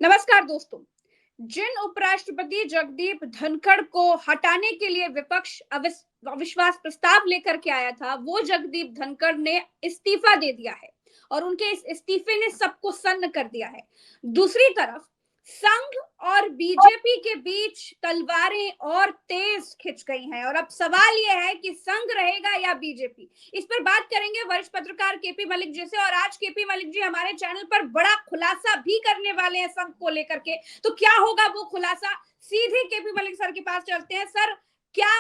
नमस्कार दोस्तों। जिन उपराष्ट्रपति जगदीप धनखड़ को हटाने के लिए विपक्ष अविश्वास प्रस्ताव लेकर के आया था, वो जगदीप धनखड़ ने इस्तीफा दे दिया है और उनके इस इस्तीफे ने सबको सन्न कर दिया है। दूसरी तरफ संघ और बीजेपी के बीच तलवारें और तेज खिंच गई हैं और अब सवाल यह है कि संघ रहेगा या बीजेपी। इस पर बात करेंगे वरिष्ठ पत्रकार केपी मलिक जी से। और आज केपी मलिक जी हमारे चैनल पर बड़ा खुलासा भी करने वाले हैं संघ को लेकर के। तो क्या होगा वो खुलासा, सीधे केपी मलिक सर के पास चलते हैं। सर, क्या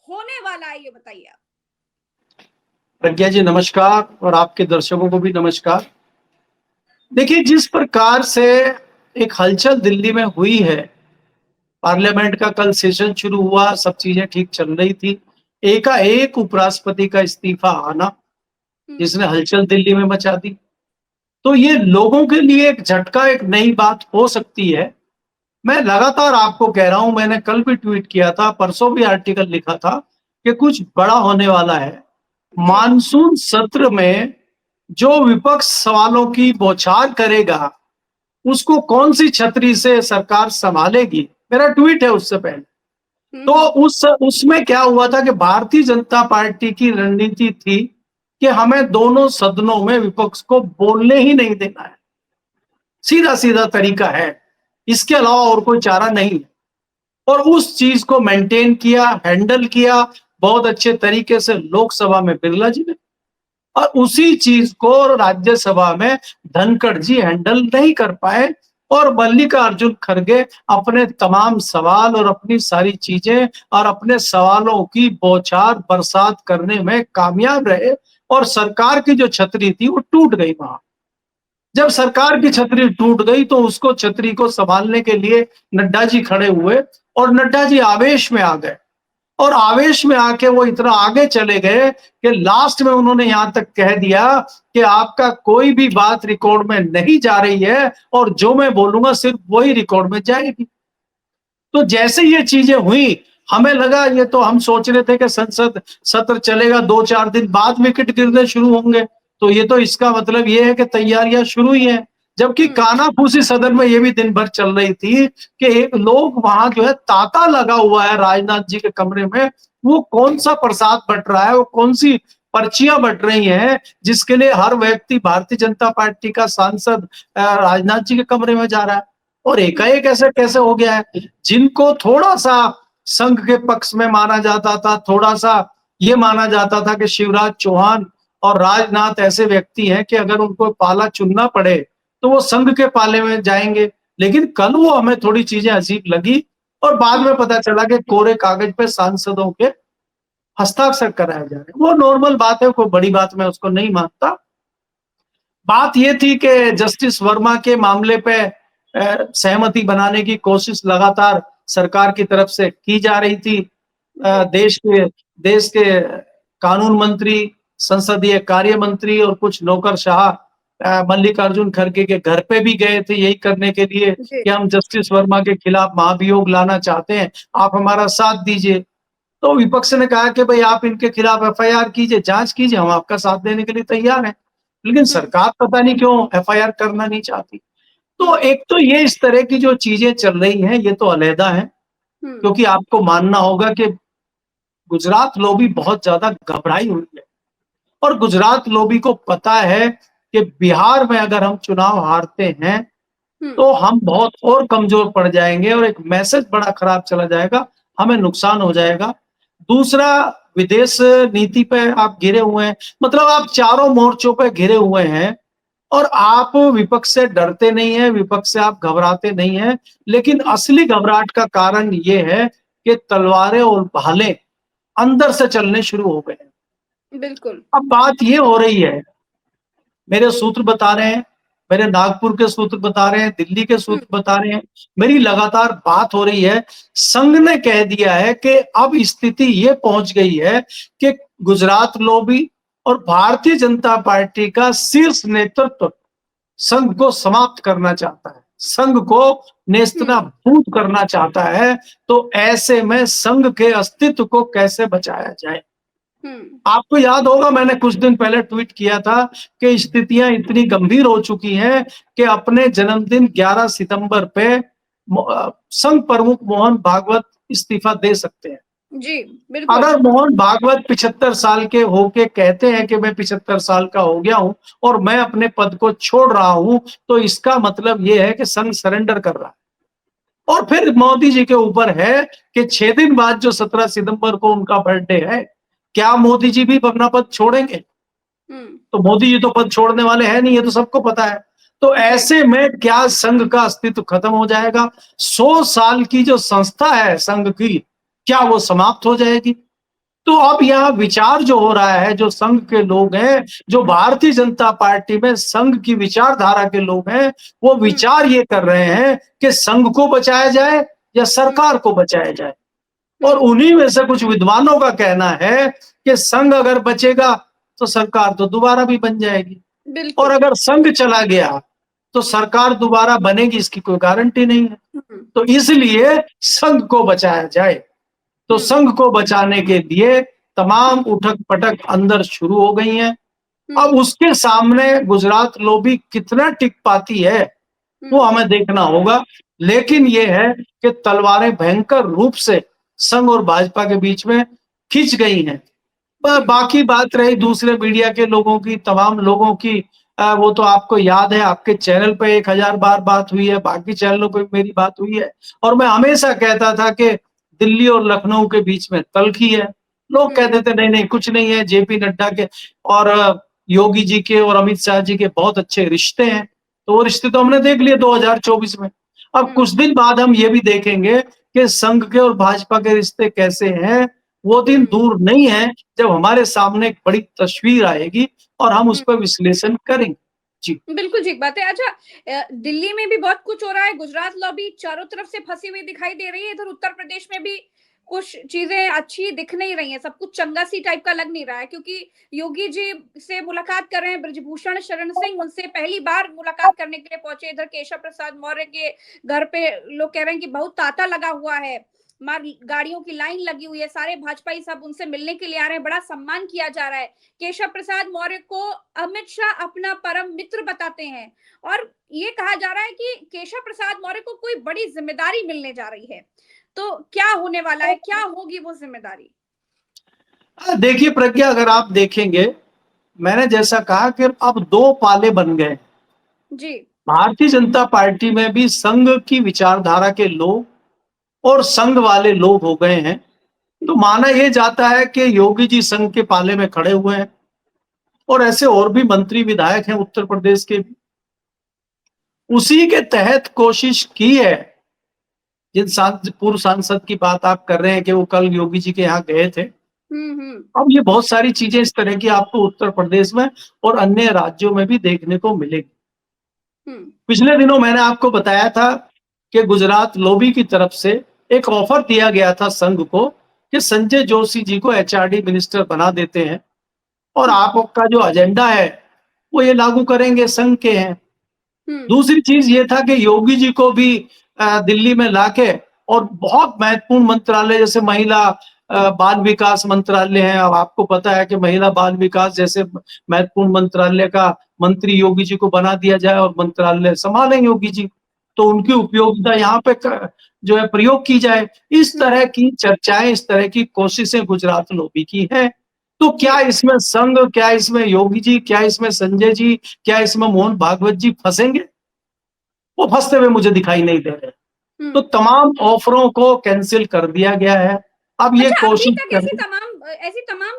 होने वाला है ये बताइए आप। प्रज्ञा जी नमस्कार, और आपके दर्शकों को भी नमस्कार। देखिए, जिस प्रकार से एक हलचल दिल्ली में हुई है, पार्लियामेंट का कल सेशन शुरू हुआ, सब चीजें ठीक चल रही थी, एकाएक उपराष्ट्रपति का इस्तीफा आना जिसने हलचल दिल्ली में मचा दी, तो ये लोगों के लिए एक झटका, एक नई बात हो सकती है। मैं लगातार आपको कह रहा हूं, मैंने कल भी ट्वीट किया था, परसों भी आर्टिकल लिखा था कि कुछ बड़ा होने वाला है। मानसून सत्र में जो विपक्ष सवालों की बौछार करेगा, उसको कौन सी छतरी से सरकार संभालेगी, मेरा ट्वीट है उससे पहले। तो उसमें क्या हुआ था कि भारतीय जनता पार्टी की रणनीति थी कि हमें दोनों सदनों में विपक्ष को बोलने ही नहीं देना है। सीधा सीधा तरीका है, इसके अलावा और कोई चारा नहीं। और उस चीज को मेंटेन किया, हैंडल किया बहुत अच्छे तरीके से लोकसभा में बिरला जी ने, और उसी चीज को राज्यसभा में धनखड़ जी हैंडल नहीं कर पाए। और मल्लिकार्जुन खड़गे अपने तमाम सवाल और अपनी सारी चीजें और अपने सवालों की बौछार बरसात करने में कामयाब रहे, और सरकार की जो छतरी थी वो टूट गई। वहां जब सरकार की छतरी टूट गई तो उसको छतरी को संभालने के लिए नड्डा जी खड़े हुए, और नड्डा जी आवेश में आ गए, और आवेश में आके वो इतना आगे चले गए कि लास्ट में उन्होंने यहां तक कह दिया कि आपका कोई भी बात रिकॉर्ड में नहीं जा रही है, और जो मैं बोलूंगा सिर्फ वही रिकॉर्ड में जाएगी। तो जैसे ये चीजें हुई, हमें लगा, ये तो हम सोच रहे थे कि संसद सत्र चलेगा, 2-4 दिन बाद विकेट गिरने शुरू होंगे, तो ये तो इसका मतलब ये है कि तैयारियां शुरू ही हैं। जबकि कानाफूसी सदन में ये भी दिन भर चल रही थी कि एक लोग वहां जो है तांता लगा हुआ है राजनाथ जी के कमरे में, वो कौन सा प्रसाद बट रहा है, वो कौन सी पर्चियां बट रही हैं जिसके लिए हर व्यक्ति भारतीय जनता पार्टी का सांसद राजनाथ जी के कमरे में जा रहा है। और एकाएक ऐसा कैसे हो गया है? जिनको थोड़ा सा संघ के पक्ष में माना जाता था, थोड़ा सा ये माना जाता था कि शिवराज चौहान और राजनाथ ऐसे व्यक्ति हैं कि अगर उनको पाला चुनना पड़े तो वो संघ के पाले में जाएंगे, लेकिन कल वो हमें थोड़ी चीजें अजीब लगी, और बाद में पता चला कि कोरे कागज पे सांसदों के हस्ताक्षर कराए जा रहे हैं। वो नॉर्मल बात है, कोई बड़ी बात मैं उसको नहीं मानता। बात ये थी कि जस्टिस वर्मा के मामले पे सहमति बनाने की कोशिश लगातार सरकार की तरफ से की जा रही थी। देश के कानून मंत्री, संसदीय कार्य मंत्री और कुछ नौकरशाह मल्लिकार्जुन खड़गे के घर पे भी गए थे यही करने के लिए कि हम जस्टिस वर्मा के खिलाफ महाभियोग लाना चाहते हैं, आप हमारा साथ दीजिए। तो विपक्ष ने कहा कि भाई आप इनके खिलाफ एफआईआर कीजिए, जांच कीजिए, हम आपका साथ देने के लिए तैयार हैं। लेकिन सरकार पता नहीं क्यों एफआईआर करना नहीं चाहती। तो एक तो ये इस तरह की जो चीजें चल रही हैं ये तो अलहदा है, क्योंकि आपको मानना होगा कि गुजरात लॉबी बहुत ज्यादा घबराई हुई है, और गुजरात लॉबी को पता है कि बिहार में अगर हम चुनाव हारते हैं तो हम बहुत और कमजोर पड़ जाएंगे, और एक मैसेज बड़ा खराब चला जाएगा, हमें नुकसान हो जाएगा। दूसरा, विदेश नीति पे आप घिरे हुए हैं, मतलब आप चारों मोर्चों पे घिरे हुए हैं, और आप विपक्ष से डरते नहीं है, विपक्ष से आप घबराते नहीं है। लेकिन असली घबराहट का कारण ये है कि तलवारें और भाले अंदर से चलने शुरू हो गए हैं। बिल्कुल। अब बात ये हो रही है, मेरे सूत्र बता रहे हैं, मेरे नागपुर के सूत्र बता रहे हैं, दिल्ली के सूत्र बता रहे हैं, मेरी लगातार बात हो रही है, संघ ने कह दिया है कि अब स्थिति ये पहुंच गई है कि गुजरात लॉबी और भारतीय जनता पार्टी का शीर्ष नेतृत्व संघ को समाप्त करना चाहता है, संघ को नेस्तनाबूद करना चाहता है। तो ऐसे में संघ के अस्तित्व को कैसे बचाया जाए, आपको याद होगा मैंने कुछ दिन पहले ट्वीट किया था कि स्थितियां इतनी गंभीर हो चुकी हैं कि अपने जन्मदिन 11 सितंबर पे संघ प्रमुख मोहन भागवत इस्तीफा दे सकते हैं। जी, बिल्कुल। अगर मोहन भागवत 75 साल के होके कहते हैं कि मैं 75 साल का हो गया हूं और मैं अपने पद को छोड़ रहा हूं, तो इसका मतलब ये है कि संघ सरेंडर कर रहा है। और फिर मोदी जी के ऊपर है कि 6 दिन बाद जो 17 सितंबर को उनका बर्थडे है, क्या मोदी जी भी अपना पद छोड़ेंगे? तो मोदी जी तो पद छोड़ने वाले हैं नहीं, ये तो सबको पता है। तो ऐसे में क्या संघ का अस्तित्व खत्म हो जाएगा? 100 साल की जो संस्था है संघ की, क्या वो समाप्त हो जाएगी? तो अब यहाँ विचार जो हो रहा है, जो संघ के लोग हैं, जो भारतीय जनता पार्टी में संघ की विचारधारा के लोग हैं, वो विचार ये कर रहे हैं कि संघ को बचाया जाए या सरकार को बचाया जाए। और उन्हीं में से कुछ विद्वानों का कहना है कि संघ अगर बचेगा तो सरकार तो दोबारा भी बन जाएगी, और अगर संघ चला गया तो सरकार दोबारा बनेगी, इसकी कोई गारंटी नहीं है। तो इसलिए संघ को बचाया जाए। तो संघ को बचाने के लिए तमाम उठक पटक अंदर शुरू हो गई हैं। अब उसके सामने गुजरात लॉबी कितना टिक पाती है वो हमें देखना होगा। लेकिन ये है कि तलवारें भयंकर रूप से संघ और भाजपा के बीच में खिंच गई हैं। बाकी बात रही दूसरे मीडिया के लोगों की, तमाम लोगों की, वो तो आपको याद है, आपके चैनल पे 1000 बार बात हुई है, बाकी चैनलों पे मेरी बात हुई है, और मैं हमेशा कहता था कि दिल्ली और लखनऊ के बीच में तल्खी है। लोग कहते थे नहीं नहीं कुछ नहीं है, जेपी नड्डा के और योगी जी के और अमित शाह जी के बहुत अच्छे रिश्ते हैं। तो वो रिश्ते तो हमने देख लिए 2024 में। अब कुछ दिन बाद हम ये भी देखेंगे कि संघ के और भाजपा के रिश्ते कैसे हैं। वो दिन दूर नहीं है जब हमारे सामने एक बड़ी तस्वीर आएगी और हम उस पर विश्लेषण करेंगे। जी, बिल्कुल ठीक बात है। अच्छा, दिल्ली में भी बहुत कुछ हो रहा है, गुजरात लॉबी चारों तरफ से फंसी हुई दिखाई दे रही है, इधर उत्तर प्रदेश में भी कुछ चीजें अच्छी दिख नहीं रही हैं, सब कुछ चंगा सी टाइप का लग नहीं रहा है, क्योंकि योगी जी से मुलाकात कर रहे हैं ब्रजभूषण शरण सिंह, उनसे पहली बार मुलाकात करने के लिए पहुंचे। इधर केशव प्रसाद मौर्य के घर पे लोग कह रहे हैं कि बहुत तांता लगा हुआ है, मार गाड़ियों की लाइन लगी हुई है, सारे भाजपाई सब उनसे मिलने के लिए आ रहे हैं, बड़ा सम्मान किया जा रहा है। केशव प्रसाद मौर्य को अमित शाह अपना परम मित्र बताते हैं, और ये कहा जा रहा है कि केशव प्रसाद मौर्य को कोई बड़ी जिम्मेदारी मिलने जा रही है। तो क्या होने वाला है, क्या होगी वो जिम्मेदारी? देखिए प्रज्ञा, अगर आप देखेंगे, मैंने जैसा कहा कि अब 2 पाले बन गए जी। भारतीय जनता पार्टी में भी। संघ की विचारधारा के लोग और संघ वाले लोग हो गए हैं। तो माना यह जाता है कि योगी जी संघ के पाले में खड़े हुए हैं, और ऐसे और भी मंत्री विधायक हैं उत्तर प्रदेश के भी। उसी के तहत कोशिश की है, जिन पूर्व सांसद की बात आप कर रहे हैं कि वो कल योगी जी के यहाँ गए थे। अब ये बहुत सारी चीजें इस तरह की आपको उत्तर प्रदेश में और अन्य राज्यों में भी देखने को मिलेगी। पिछले दिनों मैंने आपको बताया था कि गुजरात लॉबी की तरफ से एक ऑफर दिया गया था संघ को कि संजय जोशी जी को एचआरडी मिनिस्टर बना देते हैं और आपका जो एजेंडा है वो ये लागू करेंगे, संघ के हैं। दूसरी चीज ये था कि योगी जी को भी दिल्ली में लाके और बहुत महत्वपूर्ण मंत्रालय जैसे महिला बाल विकास मंत्रालय है। अब आपको पता है कि महिला बाल विकास जैसे महत्वपूर्ण मंत्रालय का मंत्री योगी जी को बना दिया जाए और मंत्रालय संभालें योगी जी, तो उनकी उपयोगिता यहाँ पे जो है प्रयोग की जाए। इस तरह की चर्चाएं, इस तरह की कोशिशें गुजरात लॉबी की हैं। तो क्या इसमें संघ, क्या इसमें योगी जी, क्या इसमें संजय जी, क्या इसमें मोहन भागवत जी फंसेंगे? वो फंसते हुए मुझे दिखाई नहीं दे रहे। तो तमाम ऑफरों को कैंसिल कर दिया गया है। अब ये अच्छा, कोशिश अभी तक ऐसी तमाम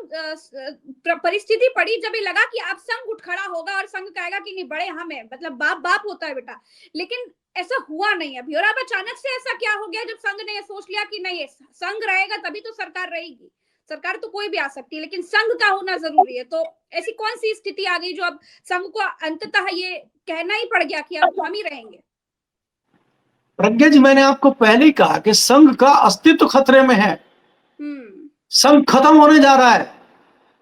परिस्थिति पड़ी जब ये लगा कि अब संघ उठ खड़ा होगा और संघ कहेगा कि नहीं, बड़े हम हैं, मतलब बाप बाप होता है बेटा, लेकिन ऐसा हुआ नहीं अभी। और अब अचानक से ऐसा क्या हो गया जब संघ ने ये सोच लिया कि नहीं, संघ रहेगा तभी तो सरकार रहेगी। सरकार तो कोई भी आ सकती है, लेकिन संघ का होना जरूरी है। तो ऐसी कौन सी स्थिति आ गई जो अब संघ को अंततः ये कहना ही पड़ गया कि अब हम ही रहेंगे? प्रज्ञा जी, मैंने आपको पहले ही कहा कि संघ का अस्तित्व खतरे में है। संघ खत्म होने जा रहा है,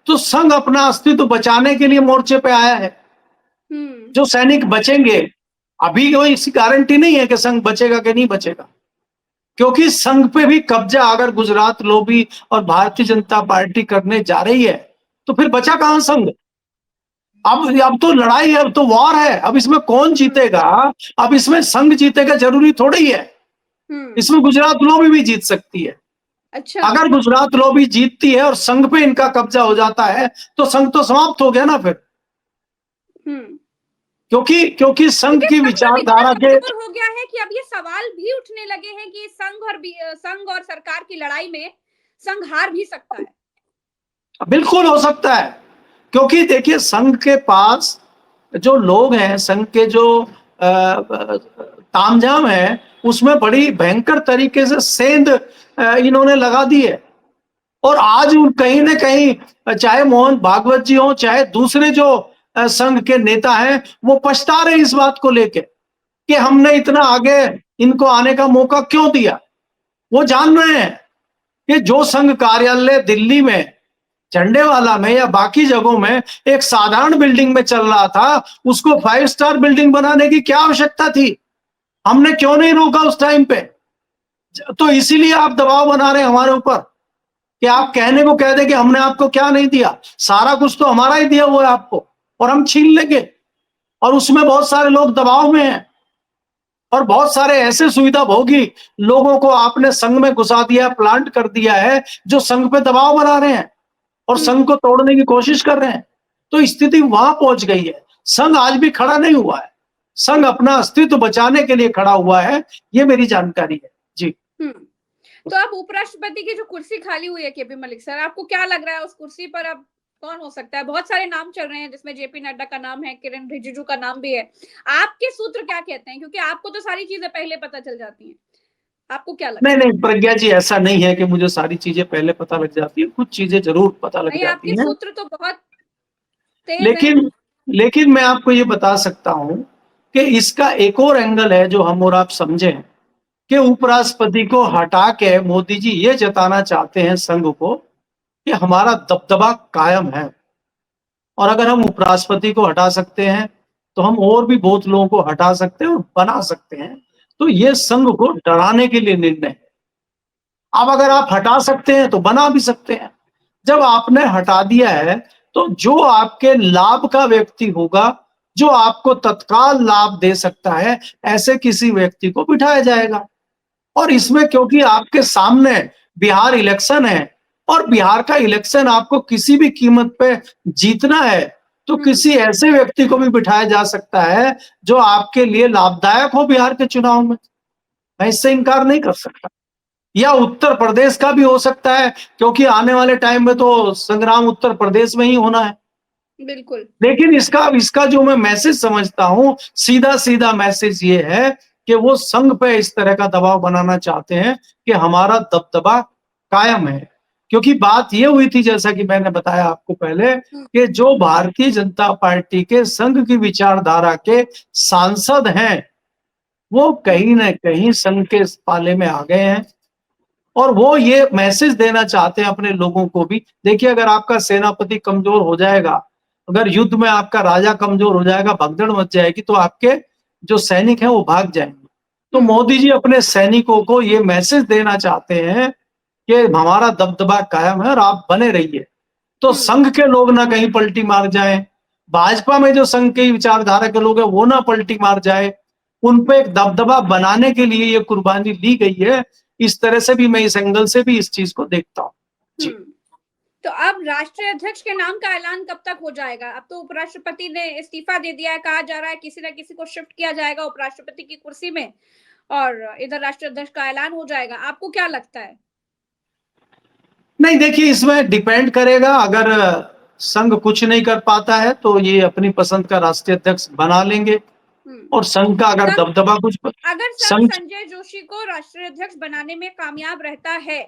तो संघ अपना अस्तित्व बचाने के लिए मोर्चे पे आया है। जो सैनिक बचेंगे, अभी कोई इसकी गारंटी नहीं है कि संघ बचेगा कि नहीं बचेगा। क्योंकि संघ पे भी कब्जा अगर गुजरात लॉबी और भारतीय जनता पार्टी करने जा रही है, तो फिर बचा कहां संघ? अब तो लड़ाई है, अब तो वॉर है, अब इसमें कौन जीतेगा? अब इसमें संघ जीतेगा जरूरी थोड़ी ही है। इसमें गुजरात लॉबी भी जीत सकती है। अच्छा। अगर गुजरात लॉबी जीतती है और संघ पे इनका कब्जा हो जाता है, तो संघ तो समाप्त हो गया ना फिर। हम्म क्योंकि संघ क्योंकि की संघ अब इतना विचारधारा के कमजोर हो गया है कि अब ये सवाल भी उठने लगे हैं कि संघ और सरकार की लड़ाई में संघ हार भी सकता है। बिल्कुल हो सकता है, क्योंकि देखिए संघ के पास जो लोग हैं, संघ के जो तामझाम है, उसमें बड़ी भयंकर तरीके से सेंध इन्होंने लगा दी है। और आज कहीं ना कहीं चाहे मोहन भागवत जी हो, चाहे दूसरे जो संघ के नेता हैं, वो पछता रहे इस बात को लेके कि हमने इतना आगे इनको आने का मौका क्यों दिया। वो जान रहे हैं कि जो संघ कार्यालय दिल्ली में झंडेवाला में या बाकी जगहों में एक साधारण बिल्डिंग में चल रहा था, उसको 5 स्टार बिल्डिंग बनाने की क्या आवश्यकता थी? हमने क्यों नहीं रोका उस टाइम पे? तो इसीलिए आप दबाव बना रहे हैं हमारे ऊपर कि आप कहने को कह दे कि हमने आपको क्या नहीं दिया, सारा कुछ तो हमारा ही दिया हुआ है आपको, और हम छीन लेंगे। और उसमें बहुत सारे लोग दबाव में हैं, और बहुत सारे ऐसे सुविधा भोगी लोगों को आपने संघ में घुसा दिया, प्लांट कर दिया है, जो संघ पे दबाव बना रहे हैं और संघ को तोड़ने की कोशिश कर रहे हैं। तो स्थिति वहां पहुंच गई है। संघ आज भी खड़ा नहीं हुआ है, संघ अपना अस्तित्व बचाने के लिए खड़ा हुआ है, ये मेरी जानकारी है जी। तो अब उपराष्ट्रपति की जो कुर्सी खाली हुई है केपी मलिक सर, आपको क्या लग रहा है उस कुर्सी पर अब कौन हो सकता है? बहुत सारे नाम चल रहे हैं, जिसमें जेपी नड्डा का नाम है, किरण रिजिजू का नाम भी है। आपके सूत्र क्या कहते हैं? क्योंकि आपको तो सारी चीजें पहले पता चल जाती हैं, आपको क्या लगता नहीं है? नहीं प्रज्ञा जी, ऐसा नहीं है कि मुझे सारी चीजें पहले पता लग जाती है, कुछ चीजें जरूर पता लग नहीं, आपके जाती हैं। सूत्र तो बहुत तेज हैं। लेकिन मैं आपको ये बता सकता हूं कि इसका एक और एंगल है जो हम और आप समझें, कि उपराष्ट्रपति को हटा के मोदी जी ये जताना चाहते हैं संघ को कि हमारा दबदबा कायम है, और अगर हम उपराष्ट्रपति को हटा सकते हैं तो हम और भी बहुत लोगों को हटा सकते हैं और बना सकते हैं। तो ये संघ को डराने के लिए निर्णय है। अब अगर आप हटा सकते हैं तो बना भी सकते हैं। जब आपने हटा दिया है, तो जो आपके लाभ का व्यक्ति होगा, जो आपको तत्काल लाभ दे सकता है, ऐसे किसी व्यक्ति को बिठाया जाएगा। और इसमें क्योंकि आपके सामने बिहार इलेक्शन है, और बिहार का इलेक्शन आपको किसी भी कीमत पे जीतना है, तो किसी ऐसे व्यक्ति को भी बिठाया जा सकता है जो आपके लिए लाभदायक हो बिहार के चुनाव में। मैं इससे इनकार नहीं कर सकता। या उत्तर प्रदेश का भी हो सकता है, क्योंकि आने वाले टाइम में तो संग्राम उत्तर प्रदेश में ही होना है। बिल्कुल। लेकिन इसका इसका जो मैं मैसेज समझता हूं, सीधा सीधा मैसेज ये है कि वो संघ पे इस तरह का दबाव बनाना चाहते हैं कि हमारा दबदबा कायम है। क्योंकि बात ये हुई थी, जैसा कि मैंने बताया आपको पहले, कि जो भारतीय जनता पार्टी के संघ की विचारधारा के सांसद हैं, वो कहीं ना कहीं संघ के पाले में आ गए हैं, और वो ये मैसेज देना चाहते हैं अपने लोगों को भी। देखिए, अगर आपका सेनापति कमजोर हो जाएगा, अगर युद्ध में आपका राजा कमजोर हो जाएगा, भगदड़ मच जाएगी, तो आपके जो सैनिक हैं वो भाग जाएंगे। तो मोदी जी अपने सैनिकों को ये मैसेज देना चाहते हैं कि हमारा दबदबा कायम है और आप बने रहिए। तो संघ के लोग ना कहीं पलटी मार जाएं, भाजपा में जो संघ की विचारधारा के लोग हैं वो ना पलटी मार जाए, उन पे एक दबदबा बनाने के लिए ये कुर्बानी ली गई है। इस तरह से भी मैं इस एंगल से भी इस चीज को देखता हूँ जी। तो अब राष्ट्रीय अध्यक्ष के नाम का ऐलान कब तक हो जाएगा? अब तो उपराष्ट्रपति ने इस्तीफा दे दिया है, कहा जा रहा है किसी न किसी को शिफ्ट किया जाएगा उपराष्ट्रपति की कुर्सी में, और इधर राष्ट्रीय अध्यक्ष का ऐलान हो जाएगा। आपको क्या लगता है? नहीं, देखिए, इसमें डिपेंड करेगा। अगर संघ कुछ नहीं कर पाता है तो ये अपनी पसंद का राष्ट्रीय अध्यक्ष बना लेंगे, और संघ का अगर दबदबा कुछ अगर संघ संजय जोशी को राष्ट्रीय अध्यक्ष बनाने में कामयाब रहता है,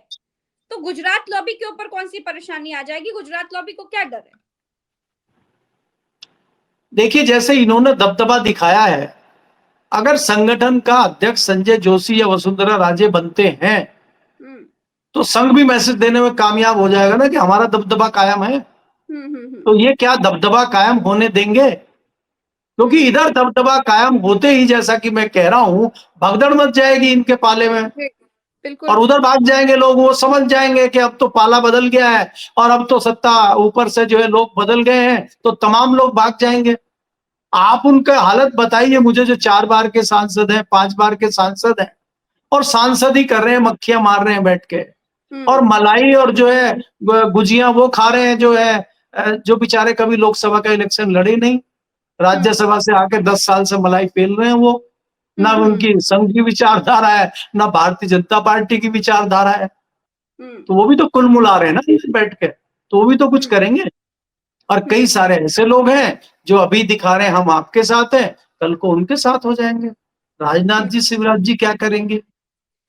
तो गुजरात लॉबी के ऊपर कौन सी परेशानी आ जाएगी? गुजरात लॉबी को क्या डर है? देखिए, जैसे इन्होंने दबदबा दिखाया है, अगर संगठन का अध्यक्ष संजय जोशी या वसुंधरा राजे बनते हैं, तो संघ भी मैसेज देने में कामयाब हो जाएगा ना कि हमारा दबदबा कायम है। तो ये क्या दबदबा कायम होने देंगे? क्योंकि इधर दबदबा कायम होते ही, जैसा कि मैं कह रहा हूं, भगदड़ मच जाएगी इनके पाले में। बिल्कुल। और उधर भाग जाएंगे लोग, वो समझ जाएंगे कि अब तो पाला बदल गया है और अब तो सत्ता ऊपर से जो है लोग बदल गए हैं, तो तमाम लोग भाग जाएंगे। आप उनका हालत बताइए मुझे, जो 4 बार के सांसद हैं, 5 बार के सांसद हैं और सांसद ही कर रहे हैं, मक्खियां मार रहे हैं बैठ के, और मलाई और जो है गुजिया वो खा रहे हैं, जो है जो बेचारे कभी लोकसभा का इलेक्शन लड़े नहीं, राज्यसभा से आके 10 साल से मलाई पेल रहे हैं वो। ना उनकी संघ की विचारधारा है, ना भारतीय जनता पार्टी की विचारधारा है, तो वो भी तो कुल मुला रहे हैं ना बैठ के, तो वो भी तो कुछ करेंगे। और कई सारे ऐसे लोग हैं जो अभी दिखा रहे हैं हम आपके साथ हैं, कल को उनके साथ हो जाएंगे। राजनाथ जी, शिवराज जी क्या करेंगे?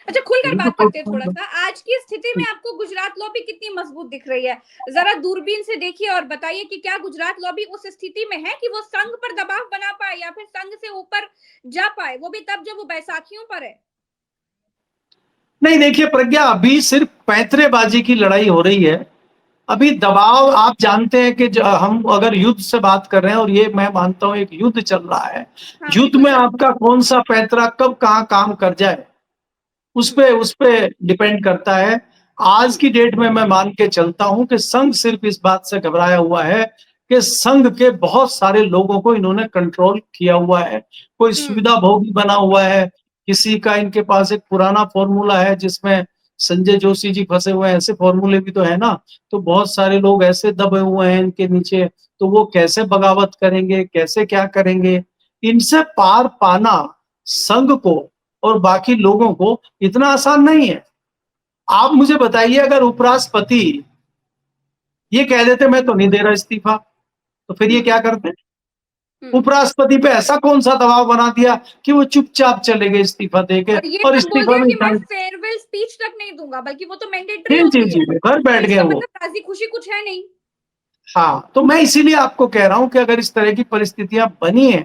अच्छा, खुलकर ये भी बात तो करते हैं थोड़ा सा। आज की स्थिति में आपको गुजरात लॉबी कितनी मजबूत दिख रही है? जरा दूरबीन से देखिए और बताइए कि क्या गुजरात लॉबी उस स्थिति में है कि वो संघ पर दबाव बना पाए या फिर संघ से ऊपर जा पाए, वो भी तब जब वो बैसाखियों पर है। नहीं, देखिए प्रज्ञा, अभी सिर्फ पैंतरेबाजी की लड़ाई हो रही है। अभी दबाव, आप जानते हैं कि हम अगर युद्ध से बात कर रहे हैं, और ये मैं मानता हूं एक युद्ध चल रहा है, हाँ, युद्ध बिल्कुल में सर। आपका कौन सा पैंतरा कब कहाँ काम कर जाए, उस पे डिपेंड करता है। आज की डेट में मैं मान के चलता हूं कि संघ सिर्फ इस बात से घबराया हुआ है कि संघ के बहुत सारे लोगों को इन्होंने कंट्रोल किया हुआ है, कोई सुविधा भोगी बना हुआ है, किसी का इनके पास एक पुराना फॉर्मूला है जिसमें संजय जोशी जी फंसे हुए हैं, ऐसे फॉर्मूले भी तो है ना। तो बहुत सारे लोग ऐसे दबे हुए हैं इनके नीचे, तो वो कैसे बगावत करेंगे, कैसे क्या करेंगे, इनसे पार पाना संघ को और बाकी लोगों को इतना आसान नहीं है। आप मुझे बताइए, अगर उपराष्ट्रपति ये कह देते मैं तो नहीं दे रहा इस्तीफा, तो फिर ये क्या करते? उपराष्ट्रपति पे ऐसा कौन सा दबाव बना दिया कि वो चुपचाप चले गए इस्तीफा देके, और ये और तक बोल इस्तीफा दिया भी कि मैं था। फेयरवेल स्पीच तक नहीं दूंगा, बल्कि वो तो मैंडेटरी जी जी होती है। जी, घर तो बैठ गए इसका वो। मतलब राजी खुशी कुछ है नहीं। हाँ, तो मैं इसीलिए आपको कह रहा हूं कि अगर इस तरह की परिस्थितियां बनी है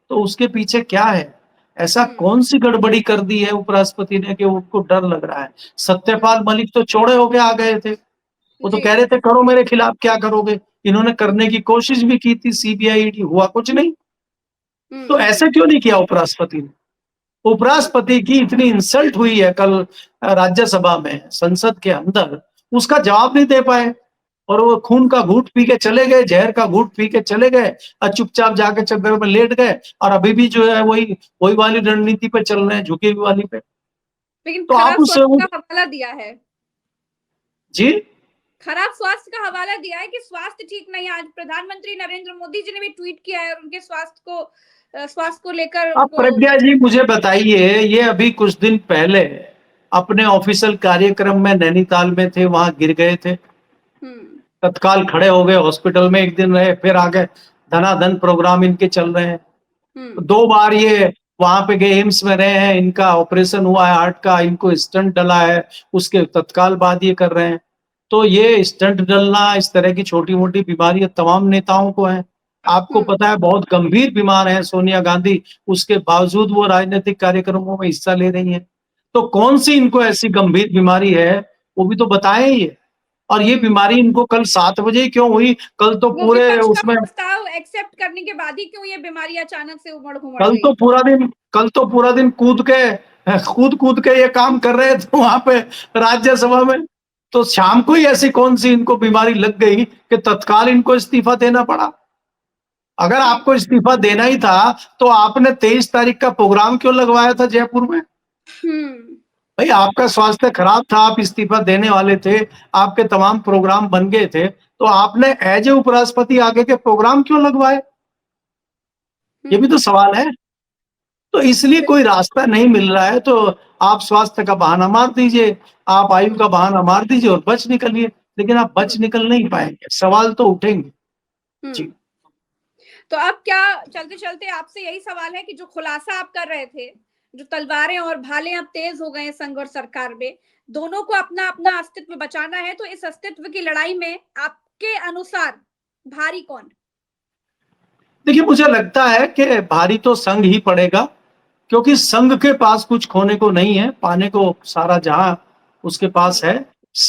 तो उसके पीछे क्या है, ऐसा कौन सी गड़बड़ी कर दी है उपराष्ट्रपति ने कि उनको डर लग रहा है। सत्यपाल मलिक तो चौड़े होके आ गए थे, वो तो जी। कह रहे थे करो मेरे खिलाफ, क्या करोगे। इन्होंने करने की कोशिश भी की थी, सीबीआई ईडी, हुआ कुछ नहीं। तो ऐसे क्यों नहीं किया उपराष्ट्रपति ने? उपराष्ट्रपति की इतनी इंसल्ट हुई है कल राज्यसभा में, संसद के अंदर, उसका जवाब नहीं दे पाए, और वो खून का घूंट पी के चले गए, जहर का घूंट पी के चले गए, और चुपचाप जाके चद्दर में लेट गए, और अभी भी जो है वही वही वाली रणनीति पे चल रहे हैं, झुकी हुई वाली पे। लेकिन तो आप खराब उससे स्वास्थ्य का हवाला दिया है। जी, खराब स्वास्थ्य का हवाला दिया है कि स्वास्थ्य ठीक नहीं है। आज प्रधानमंत्री नरेंद्र मोदी जी ने भी ट्वीट किया है और उनके स्वास्थ्य को लेकर अब उनको। प्रज्ञा जी मुझे बताइए, ये अभी कुछ दिन पहले अपने ऑफिशियल कार्यक्रम में नैनीताल में थे, वहां गिर गए थे, हम्म। तत्काल खड़े हो गए, हॉस्पिटल में एक दिन रहे, फिर आ गए। धनाधन प्रोग्राम इनके चल रहे हैं। हम्म। 2 बार ये वहां पे गए, एम्स में रहे हैं, इनका ऑपरेशन हुआ है हार्ट का, इनको स्टंट डला है, उसके तत्काल बाद ये कर रहे हैं। तो ये स्टंट डलना, इस तरह की छोटी मोटी बीमारियां तमाम नेताओं को है। आपको पता है बहुत गंभीर बीमार है सोनिया गांधी, उसके बावजूद वो राजनीतिक कार्यक्रमों में हिस्सा ले रही हैं। तो कौन सी इनको ऐसी गंभीर बीमारी है, वो भी तो बताएं ये। और ये बीमारी इनको कल 7 बजे ही क्यों हुई? कल तो वो पूरे विपक्ष का उसमें, प्रस्ताव एक्सेप्ट करने के बाद ही क्यों ये बीमारी अचानक से उमड़ घुमड़ कल गई? तो पूरा दिन कल तो पूरा दिन कूद के ये काम कर रहे थे वहां पे राज्यसभा में। तो शाम को ही ऐसी कौन सी इनको बीमारी लग गई कि तत्काल इनको इस्तीफा देना पड़ा? अगर आपको इस्तीफा देना ही था तो आपने 23 तारीख का प्रोग्राम क्यों लगवाया था जयपुर में? हम्म। भाई आपका स्वास्थ्य खराब था, आप इस्तीफा देने वाले थे, आपके तमाम प्रोग्राम बन गए थे, तो आपने एज ए उपराष्ट्रपति आगे के प्रोग्राम क्यों लगवाए? ये भी तो सवाल है। तो इसलिए कोई रास्ता नहीं मिल रहा है, तो आप स्वास्थ्य का बहाना मार दीजिए, आप आयु का बहाना मार दीजिए और बच निकलिए, लेकिन आप बच निकल नहीं पाएंगे, सवाल तो उठेंगे। जी। तो अब क्या, चलते चलते आपसे यही सवाल है कि जो खुलासा आप कर रहे थे, जो तलवारें और भाले अब तेज हो गए हैं संघ और सरकार में, दोनों को अपना अपना अस्तित्व बचाना है, तो इस अस्तित्व की लड़ाई में आपके अनुसार भारी कौन? देखिए मुझे लगता है कि भारी तो संघ ही पड़ेगा, क्योंकि संघ के पास कुछ खोने को नहीं है, पाने को सारा जहां उसके पास है।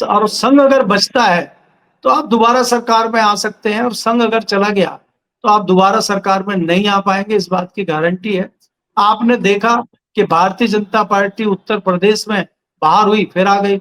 और संघ अगर बचता है तो आप दोबारा सरकार में आ सकते हैं, और संघ अगर चला गया तो आप दोबारा सरकार में नहीं आ पाएंगे, इस बात की गारंटी है। आपने देखा कि भारतीय जनता पार्टी उत्तर प्रदेश में बाहर हुई फिर आ गई,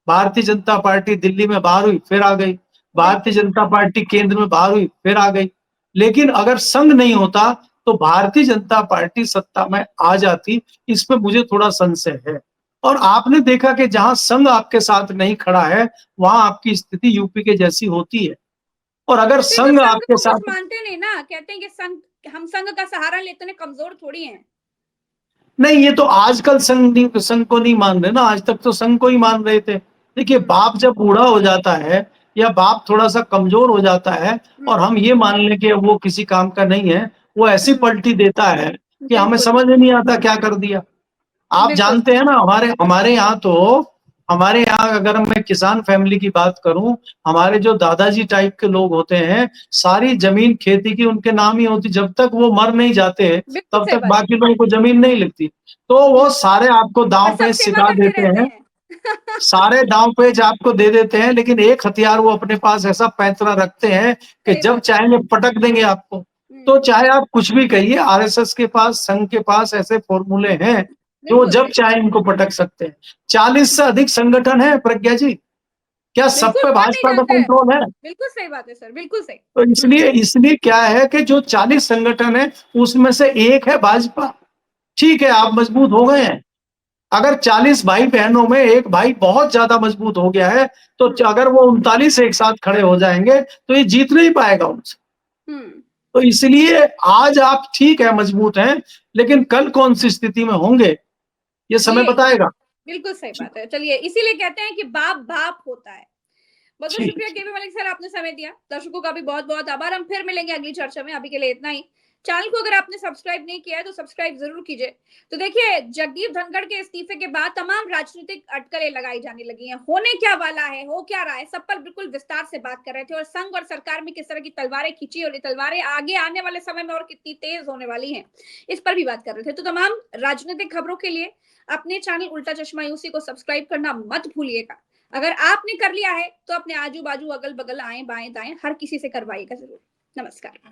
भारतीय जनता पार्टी दिल्ली में बाहर हुई फिर आ गई, भारतीय जनता पार्टी केंद्र में बाहर हुई फिर आ गई। लेकिन अगर संघ नहीं होता तो भारतीय जनता पार्टी सत्ता में आ जाती, इसमें मुझे थोड़ा संशय है। और आपने देखा कि जहां संघ आपके साथ नहीं खड़ा है, वहां आपकी स्थिति यूपी के जैसी होती है। और अगर तो ये तो संघ संघ आपके को कुछ साथ, मानते नहीं ना, कहते हैं कि संघ, हम संघ का सहारा लेते हैं, कमजोर थोड़ी हैं। नहीं ये तो आजकल संघ को नहीं मान रहे ना, आज तक तो संघ को ही मान रहे थे। देखिए बाप जब बूढ़ा हो जाता है या बाप थोड़ा सा कमजोर हो जाता है और हम ये मान लें कि वो किसी काम का नहीं है, वो ऐसी पलटी देता है कि हमें बिल्कुल समझ में नहीं आता क्या कर दिया। आप बिल्कुल। जानते हैं ना, हमारे हमारे यहाँ तो, हमारे यहाँ अगर मैं किसान फैमिली की बात करूं, हमारे जो दादाजी टाइप के लोग होते हैं, सारी जमीन खेती की उनके नाम ही होती, जब तक वो मर नहीं जाते बिल्कुल तब सही तक बात है। बाकी लोगों को जमीन नहीं लिखती। तो वो सारे आपको और दांव सब पे सेवा सिखा करते देते रहते हैं, हैं। सारे दांव पेच आपको दे देते हैं, लेकिन एक हथियार वो अपने पास ऐसा पैंतरा रखते हैं कि सही जब बात है। चाहेंगे पटक देंगे आपको। तो चाहे आप कुछ भी कहिए, आरएसएस के पास, संघ के पास ऐसे फॉर्मूले हैं जो बिल्कुल जब सही। चाहे इनको पटक सकते हैं। 40 से अधिक संगठन है प्रज्ञा जी, क्या सब बिल्कुल, पे कौन नहीं भाजपा का जानता है। कंट्रोल है? बिल्कुल सही बात है सर, बिल्कुल सही। तो इसलिए इसलिए क्या है कि जो 40 संगठन है उसमें से एक है भाजपा। ठीक है, आप मजबूत हो गए हैं। अगर 40 भाई बहनों में एक भाई बहुत ज्यादा मजबूत हो गया है, तो अगर वो 39 एक साथ खड़े हो जाएंगे तो ये जीत नहीं पाएगा उनसे। हम्म। तो इसलिए आज आप ठीक है मजबूत हैं, लेकिन कल कौन सी स्थिति में होंगे ये समय ये बताएगा। बिल्कुल सही बात है। चलिए, इसीलिए कहते हैं कि बाप बाप होता है। बहुत बहुत ठीक। शुक्रिया केपी मलिक सर, आपने समय दिया। दर्शकों का भी बहुत बहुत आभार। हम फिर मिलेंगे अगली चर्चा में, अभी के लिए इतना ही। चैनल को अगर आपने सब्सक्राइब नहीं किया है तो सब्सक्राइब जरूर कीजिए। तो देखिए, जगदीप धनखड़ के इस्तीफे के बाद तमाम राजनीतिक अटकलें लगाई जाने लगी हैं। होने क्या वाला है, हो क्या रहा है, सब पर बिल्कुल विस्तार से बात कर रहे थे। और संघ और सरकार में किस तरह की तलवारें खींची और ये तलवारें आगे आने वाले समय में और कितनी तेज होने वाली हैं, इस पर भी बात कर रहे थे। तो तमाम राजनीतिक खबरों के लिए अपने चैनल उल्टा चश्मा यूसी को सब्सक्राइब करना मत भूलिएगा। अगर आपने कर लिया है तो अपने आजू बाजू, अगल बगल, आए बाएं दाएं, हर किसी से करवाइएगा जरूर। नमस्कार।